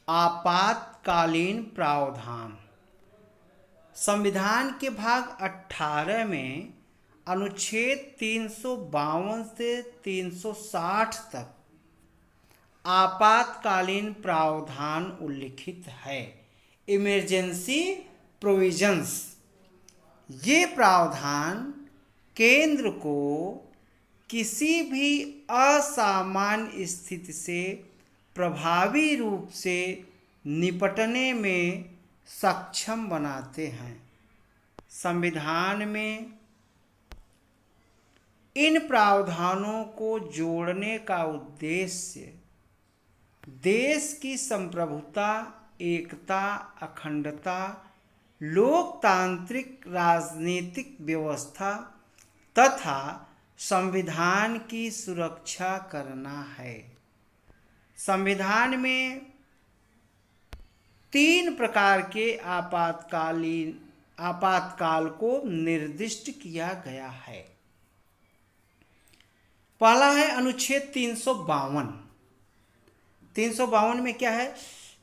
आपातकालीन प्रावधान। संविधान के भाग 18 में अनुच्छेद 352 से 360 तक आपातकालीन प्रावधान उल्लिखित है। Emergency provisions. ये प्रावधान केंद्र को किसी भी असामान्य स्थिति से प्रभावी रूप से निपटने में सक्षम बनाते हैं। संविधान में इन प्रावधानों को जोड़ने का उद्देश्य देश की संप्रभुता, एकता, अखंडता, लोकतांत्रिक राजनीतिक व्यवस्था तथा संविधान की सुरक्षा करना है। संविधान में 3 प्रकार के आपातकाल को निर्दिष्ट किया गया है। पहला है अनुच्छेद 352। 352 में क्या है?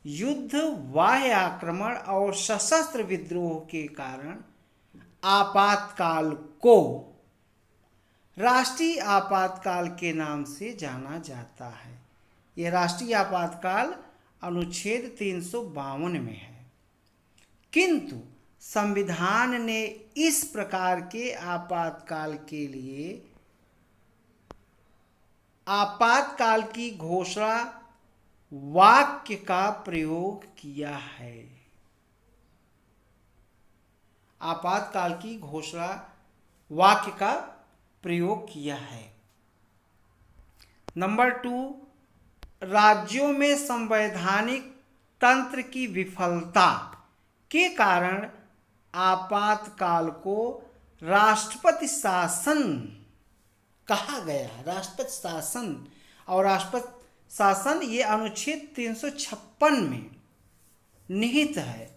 युद्ध, बाह्य आक्रमण और सशस्त्र विद्रोह के कारण आपातकाल को राष्ट्रीय आपातकाल के नाम से जाना जाता है। यह राष्ट्रीय आपातकाल अनुच्छेद 352 में है। किंतु संविधान ने इस प्रकार के आपातकाल के लिए आपातकाल की घोषणा वाक्य का प्रयोग किया है। आपातकाल की घोषणा वाक्य का प्रयोग किया है। नंबर 2, राज्यों में संवैधानिक तंत्र की विफलता के कारण आपातकाल को राष्ट्रपति शासन कहा गया है। राष्ट्रपति शासन और राष्ट्रपति शासन ये अनुच्छेद 356 में निहित है।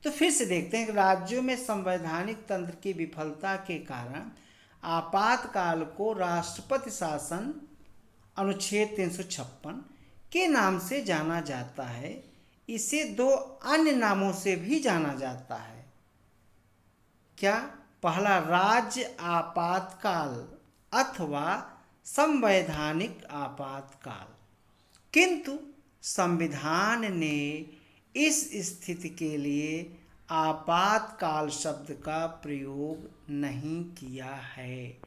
तो फिर से देखते हैं कि राज्यों में संवैधानिक तंत्र की विफलता के कारण आपातकाल को राष्ट्रपति शासन अनुच्छेद 356 के नाम से जाना जाता है। इसे 2 अन्य नामों से भी जाना जाता है। क्या? पहला राज्य आपातकाल अथवा संवैधानिक आपातकाल। किंतु संविधान ने इस स्थिति के लिए आपातकाल शब्द का प्रयोग नहीं किया है।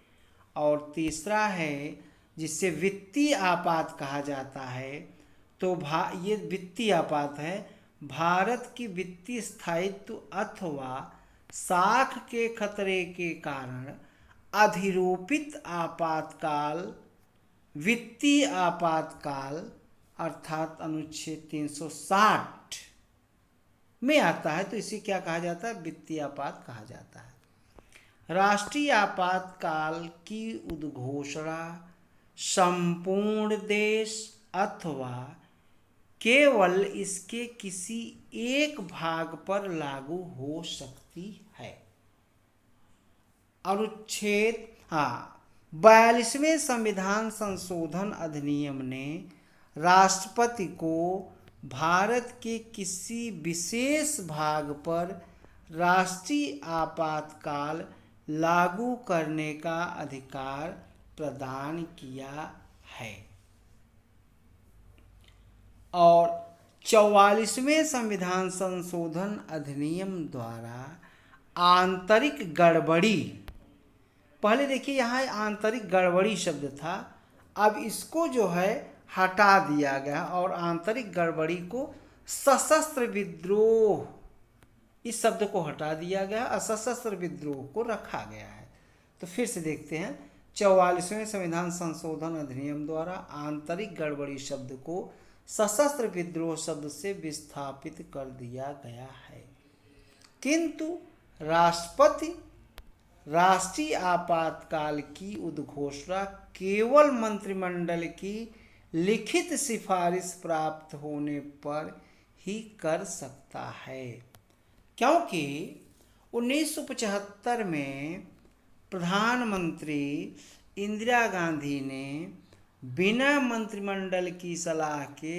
और तीसरा है जिसे वित्तीय आपात कहा जाता है। तो ये वित्तीय आपात है। भारत की वित्तीय स्थायित्व अथवा साख के खतरे के कारण अधिरोपित आपातकाल वित्तीय आपातकाल अर्थात अनुच्छेद 360 में आता है। तो इसे क्या कहा जाता है? वित्तीय आपात कहा जाता है। राष्ट्रीय आपातकाल की उद्घोषणा संपूर्ण देश अथवा केवल इसके किसी एक भाग पर लागू हो सकती है। अनुच्छेद 42वें संविधान संशोधन अधिनियम ने राष्ट्रपति को भारत के किसी विशेष भाग पर राष्ट्रीय आपातकाल लागू करने का अधिकार प्रदान किया है। और 44वें संविधान संशोधन अधिनियम द्वारा आंतरिक गड़बड़ी, पहले देखिए यहाँ आंतरिक गड़बड़ी शब्द था, अब इसको जो है हटा दिया गया और आंतरिक गड़बड़ी को सशस्त्र विद्रोह, इस शब्द को हटा दिया गया और सशस्त्र विद्रोह को रखा गया है। तो फिर से देखते हैं 44वें संविधान संशोधन अधिनियम द्वारा आंतरिक गड़बड़ी शब्द को सशस्त्र विद्रोह शब्द से विस्थापित कर दिया गया है। किंतु राष्ट्रपति राष्ट्रीय आपातकाल की उद्घोषणा केवल मंत्रिमंडल की लिखित सिफारिश प्राप्त होने पर ही कर सकता है, क्योंकि 1975 में प्रधानमंत्री इंदिरा गांधी ने बिना मंत्रिमंडल की सलाह के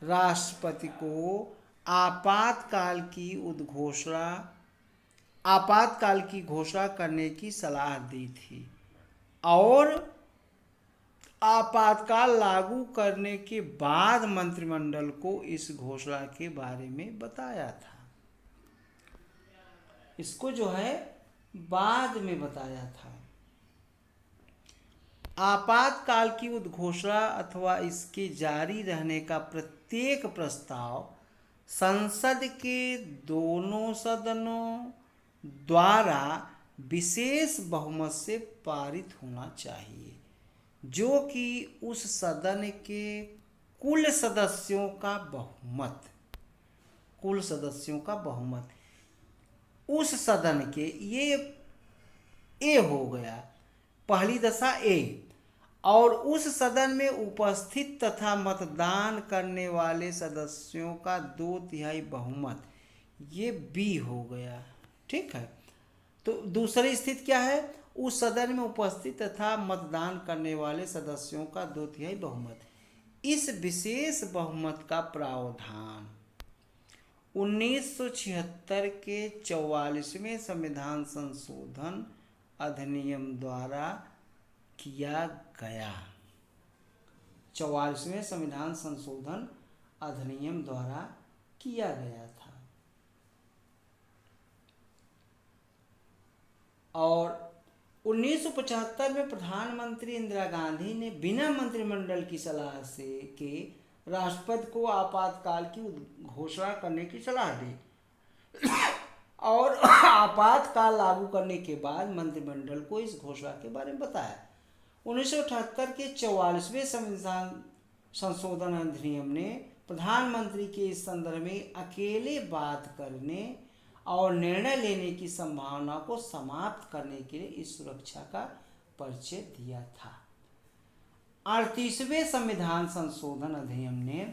राष्ट्रपति को आपातकाल की घोषणा करने की सलाह दी थी और आपातकाल लागू करने के बाद मंत्रिमंडल को इस घोषणा के बारे में बताया था। इसको जो है बाद में बताया था। आपातकाल की उद्घोषणा अथवा इसके जारी रहने का प्रत्येक प्रस्ताव संसद के दोनों सदनों द्वारा विशेष बहुमत से पारित होना चाहिए, जो कि उस सदन के कुल सदस्यों का बहुमत उस सदन के, ये ए हो गया, पहली दशा ए, और उस सदन में उपस्थित तथा मतदान करने वाले सदस्यों का 2/3 बहुमत, ये बी हो गया। ठीक है, तो दूसरी स्थिति क्या है? उस सदन में उपस्थित तथा मतदान करने वाले सदस्यों का 2/3 बहुमत। इस विशेष बहुमत का प्रावधान 1976 के 44वें संविधान संशोधन अधिनियम द्वारा किया गया। 44वें संविधान संशोधन अधिनियम द्वारा किया गया था। और 1975 में प्रधानमंत्री इंदिरा गांधी ने बिना मंत्रिमंडल की सलाह से के राष्ट्रपति को आपातकाल की घोषणा करने की सलाह दी और आपातकाल लागू करने के बाद मंत्रिमंडल को इस घोषणा के बारे में बताया। 1978 के 44वें संविधान संशोधन अधिनियम ने प्रधानमंत्री के इस संदर्भ में अकेले बात करने और निर्णय लेने की संभावना को समाप्त करने के लिए इस सुरक्षा का परिचय दिया था। 38वें संविधान संशोधन अधिनियम ने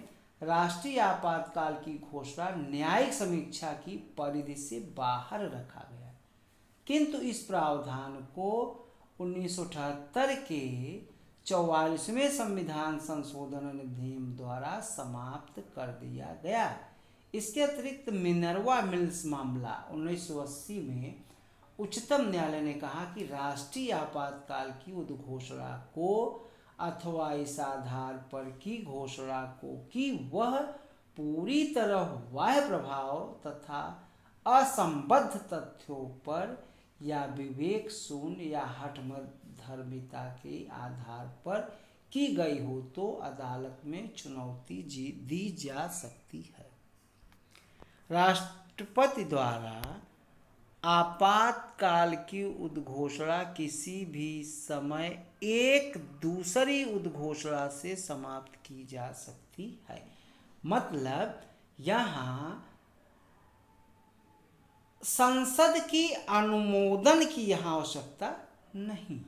राष्ट्रीय आपातकाल की घोषणा न्यायिक समीक्षा की परिधि से बाहर रखा गया, किंतु इस प्रावधान को 1978 के 44वें संविधान संशोधन अधिनियम द्वारा समाप्त कर दिया गया। इसके अतिरिक्त मिनर्वा मिल्स मामला 1980 में उच्चतम न्यायालय ने कहा कि राष्ट्रीय आपातकाल की उद्घोषणा को अथवा इस आधार पर की घोषणा को कि वह पूरी तरह बाह्य प्रभाव तथा असंबद्ध तथ्यों पर या विवेक शून्य या हठधर्मिता के आधार पर की गई हो तो अदालत में चुनौती दी जा सकती है। राष्ट्रपति द्वारा आपातकाल की उद्घोषणा किसी भी समय एक दूसरी उद्घोषणा से समाप्त की जा सकती है। मतलब यहाँ संसद की अनुमोदन की यहाँ आवश्यकता नहीं।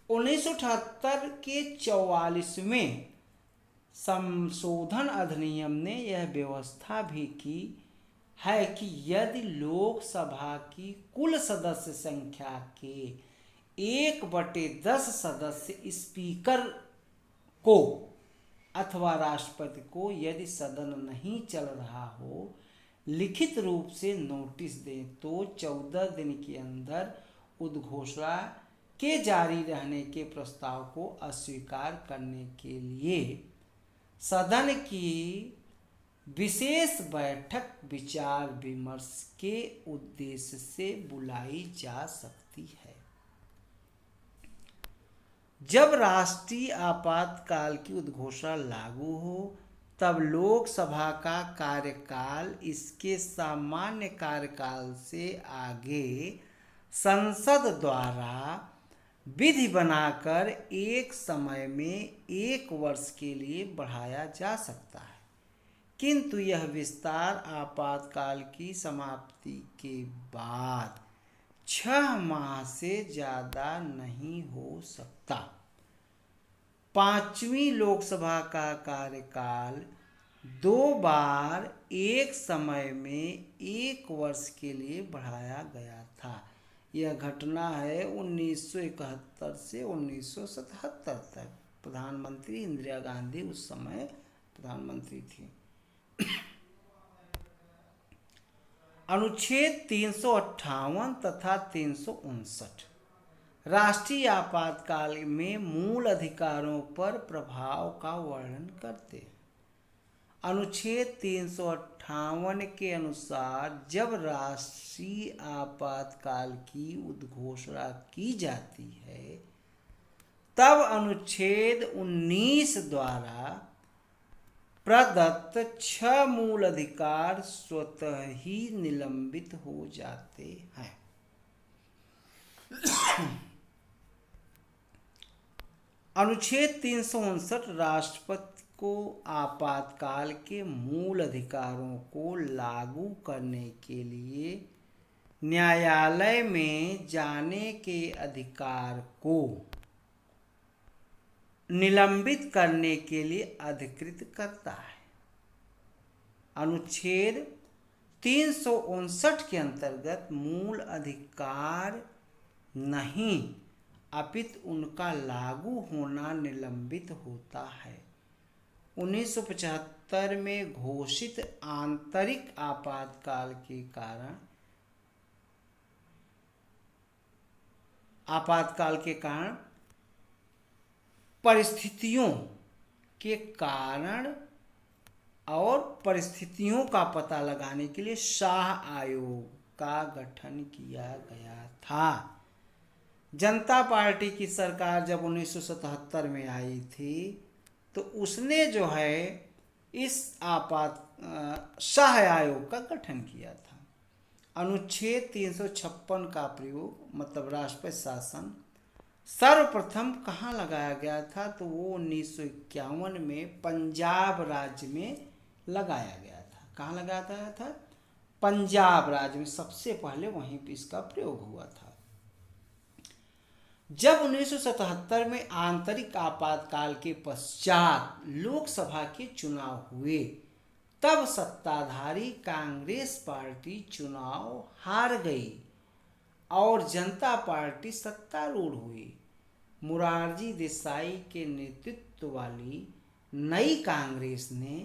1978 के 44वें संशोधन अधिनियम ने यह व्यवस्था भी की है कि यदि लोकसभा की कुल सदस्य संख्या के 1/10 सदस्य स्पीकर को अथवा राष्ट्रपति को यदि सदन नहीं चल रहा हो लिखित रूप से नोटिस दें तो 14 दिन के अंदर उद्घोषणा के जारी रहने के प्रस्ताव को अस्वीकार करने के लिए सदन की विशेष बैठक विचार विमर्श के उद्देश्य से बुलाई जा सकती है। जब राष्ट्रीय आपातकाल की उद्घोषणा लागू हो तब लोकसभा का कार्यकाल इसके सामान्य कार्यकाल से आगे संसद द्वारा विधि बनाकर एक समय में 1 वर्ष के लिए बढ़ाया जा सकता है, किंतु यह विस्तार आपातकाल की समाप्ति के बाद 6 माह से ज़्यादा नहीं हो सकता। 5वीं लोकसभा का कार्यकाल 2 बार एक समय में 1 वर्ष के लिए बढ़ाया गया था। यह घटना है 1971 से 1977 तक। प्रधानमंत्री इंदिरा गांधी उस समय प्रधानमंत्री थी। अनुच्छेद 358 तथा 359 राष्ट्रीय आपातकाल में मूल अधिकारों पर प्रभाव का वर्णन करते हैं। अनुच्छेद 358 के अनुसार जब राष्ट्रीय आपातकाल की उद्घोषणा की जाती है तब अनुच्छेद 19 द्वारा प्रदत्त 6 मूल अधिकार स्वतः ही निलंबित हो जाते हैं। अनुच्छेद 359 राष्ट्रपति को आपातकाल के मूल अधिकारों को लागू करने के लिए न्यायालय में जाने के अधिकार को निलंबित करने के लिए अधिकृत करता है। अनुच्छेद 359 के अंतर्गत मूल अधिकार नहीं अपितु उनका लागू होना निलंबित होता है। 1975 में घोषित आंतरिक आपातकाल के कारण परिस्थितियों के कारण और परिस्थितियों का पता लगाने के लिए शाह आयोग का गठन किया गया था। जनता पार्टी की सरकार जब 1977 में आई थी तो उसने जो है इस शाह आयोग का गठन किया था। अनुच्छेद 356 का प्रयोग मतलब राष्ट्रपति शासन सर्वप्रथम कहाँ लगाया गया था तो वो 1951 में पंजाब राज्य में लगाया गया था। कहाँ लगाया था? पंजाब राज्य में सबसे पहले वहीं पर इसका प्रयोग हुआ था। जब 1977 में आंतरिक आपातकाल के पश्चात लोकसभा के चुनाव हुए तब सत्ताधारी कांग्रेस पार्टी चुनाव हार गई और जनता पार्टी सत्तारूढ़ हुई। मोरारजी देसाई के नेतृत्व वाली नई कांग्रेस ने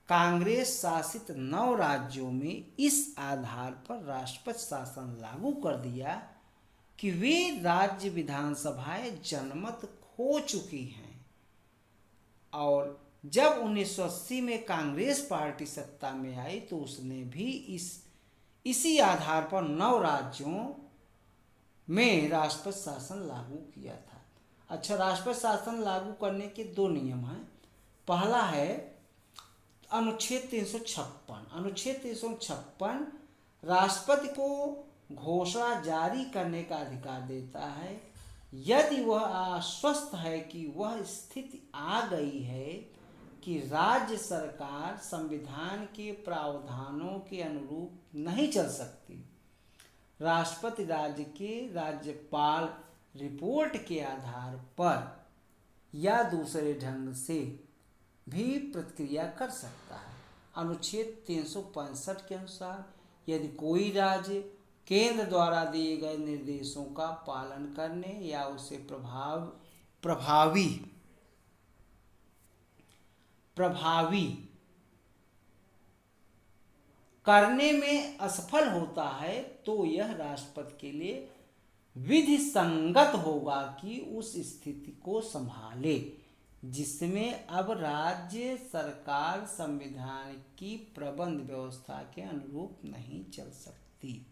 कांग्रेस शासित 9 राज्यों में इस आधार पर राष्ट्रपति शासन लागू कर दिया कि वे राज्य विधानसभाएं जनमत खो चुकी हैं। और जब 1980 में कांग्रेस पार्टी सत्ता में आई तो उसने भी इसी आधार पर 9 राज्यों में राष्ट्रपति शासन लागू किया था। अच्छा, राष्ट्रपति शासन लागू करने के 2 नियम हैं। पहला है अनुच्छेद 356। अनुच्छेद 356 राष्ट्रपति को घोषणा जारी करने का अधिकार देता है यदि वह आश्वस्त है कि वह स्थिति आ गई है कि राज्य सरकार संविधान के प्रावधानों के अनुरूप नहीं चल सकती। राष्ट्रपति राज्य के राज्यपाल रिपोर्ट के आधार पर या दूसरे ढंग से भी प्रतिक्रिया कर सकता है। अनुच्छेद 365 के अनुसार यदि कोई राज्य केंद्र द्वारा दिए गए निर्देशों का पालन करने या उसे प्रभावी करने में असफल होता है तो यह राष्ट्रपति के लिए विधि संगत होगा कि उस स्थिति को संभाले जिसमें अब राज्य सरकार संविधान की प्रबंध व्यवस्था के अनुरूप नहीं चल सकती।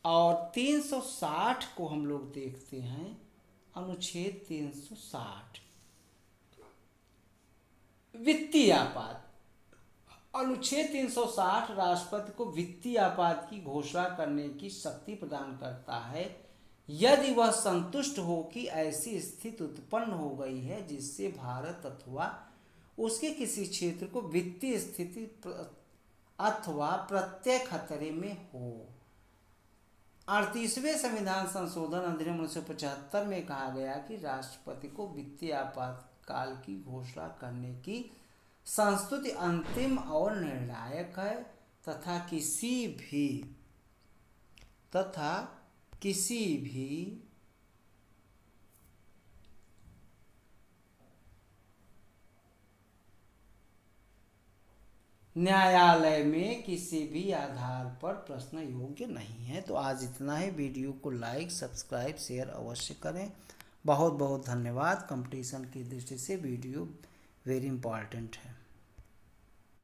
और 360 को हम लोग देखते हैं। अनुच्छेद 360 वित्तीय आपात। अनुच्छेद 360 राष्ट्रपति को वित्तीय आपात की घोषणा करने की शक्ति प्रदान करता है यदि वह संतुष्ट हो कि ऐसी स्थिति उत्पन्न हो गई है जिससे भारत अथवा उसके किसी क्षेत्र को वित्तीय स्थिति अथवा प्रत्यय खतरे में हो। 38वें संविधान संशोधन अधिनियम 1975 में कहा गया कि राष्ट्रपति को वित्तीय आपातकाल की घोषणा करने की संस्तुति अंतिम और निर्णायक है तथा किसी भी न्यायालय में किसी भी आधार पर प्रश्न योग्य नहीं है। तो आज इतना ही। वीडियो को लाइक, सब्सक्राइब, शेयर अवश्य करें। बहुत बहुत धन्यवाद। कंपटीशन की दृष्टि से वीडियो वेरी इंपॉर्टेंट है।